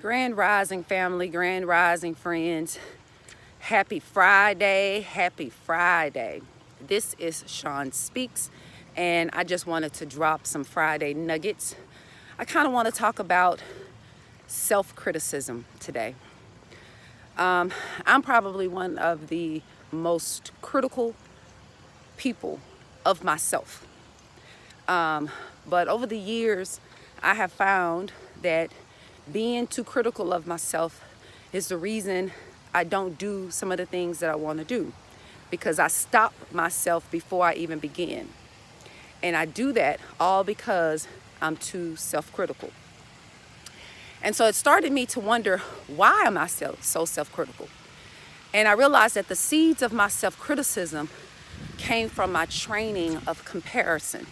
Grand Rising family, Grand Rising friends. Happy Friday, happy Friday. This is Sean Speaks, and I just wanted to drop some Friday nuggets. I kind of want to talk about self-criticism today. I'm probably one of the most critical people of myself. But over the years, I have found that being too critical of myself is the reason I don't do some of the things that I want to do, because I stop myself before I even begin. And I do that all because I'm too self-critical. And so it started me to wonder, why am I so self-critical? And I realized that the seeds of my self-criticism came from my training of comparison.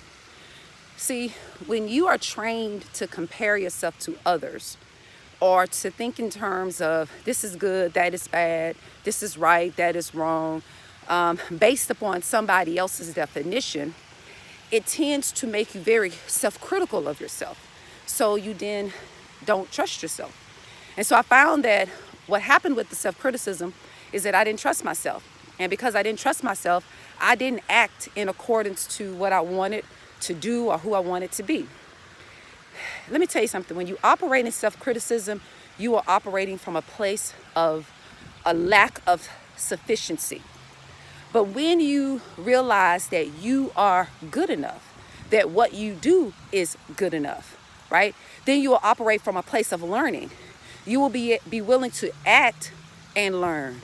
See, when you are trained to compare yourself to others, or to think in terms of this is good, that is bad, this is right, that is wrong, based upon somebody else's definition, it tends to make you very self-critical of yourself. So you then don't trust yourself. And so I found that what happened with the self-criticism is that I didn't trust myself. And because I didn't trust myself, I didn't act in accordance to what I wanted to do or who I wanted to be. Let me tell you something. When you operate in self-criticism, you are operating from a place of a lack of sufficiency. But when you realize that you are good enough, that what you do is good enough, right? Then you will operate from a place of learning. You will be willing to act and learn.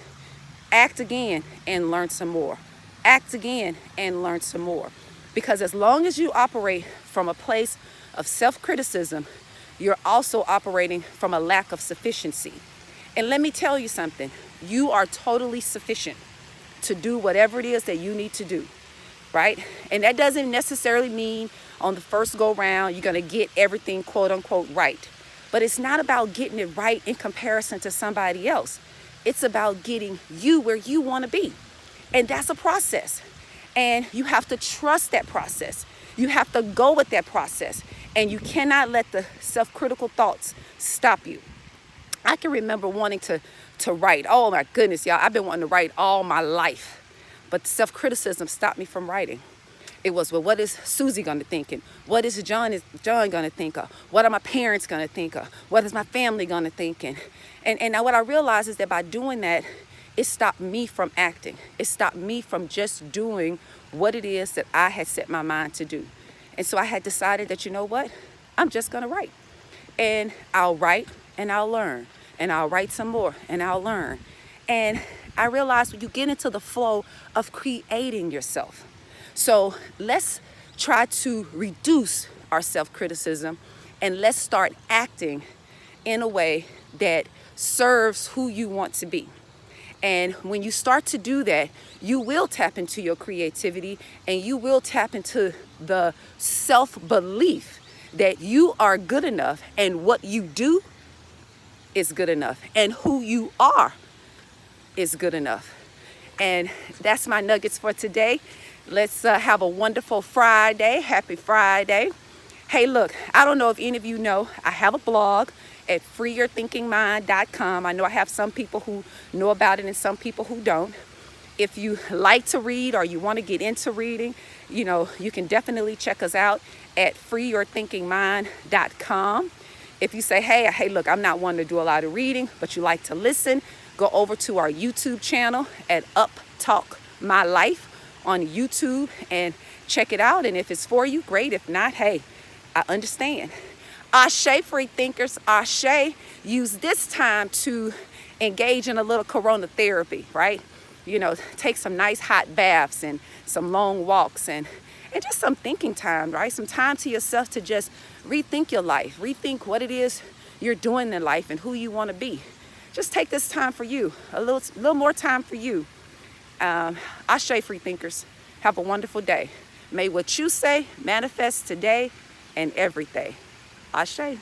Act again and learn some more. Act again and learn some more. Because as long as you operate from a place of self-criticism, you're also operating from a lack of sufficiency. And let me tell you something, you are totally sufficient to do whatever it is that you need to do, right? And that doesn't necessarily mean on the first go round, you're gonna get everything quote unquote right. But it's not about getting it right in comparison to somebody else. It's about getting you where you wanna be. And that's a process. And you have to trust that process. You have to go with that process. And you cannot let the self-critical thoughts stop you. I can remember wanting to write. Oh my goodness, y'all, I've been wanting to write all my life. But self-criticism stopped me from writing. It was, well, what is Susie going to think? And what is John going to think of? What are my parents going to think of? What is my family going to think? And what I realized is that by doing that, it stopped me from acting. It stopped me from just doing what it is that I had set my mind to do. And so I had decided that, you know what? I'm just going to write. And I'll write and I'll learn. And I'll write some more and I'll learn. And I realized when you get into the flow of creating yourself. So let's try to reduce our self-criticism and let's start acting in a way that serves who you want to be. And when you start to do that, you will tap into your creativity and you will tap into the self-belief that you are good enough and what you do is good enough and who you are is good enough. And that's my nuggets for today. Let's have a wonderful Friday. Happy Friday. Hey, look, I don't know if any of you know, I have a blog at freeyourthinkingmind.com. I know I have some people who know about it and some people who don't. If you like to read or you want to get into reading, you know, you can definitely check us out at freeyourthinkingmind.com. If you say, hey, look, I'm not one to do a lot of reading, but you like to listen, go over to our YouTube channel at Up Talk My Life on YouTube and check it out. And if it's for you, great. If not, hey, I understand. Ashe, free thinkers, ashe. Use this time to engage in a little CoronaTherapy, right? You know, take some nice hot baths and some long walks and just some thinking time, right? Some time to yourself to just rethink your life, rethink what it is you're doing in life and who you want to be. Just take this time for you, a little more time for you. Ashe, free thinkers. Have a wonderful day. May what you say manifest today and every day. Ashe.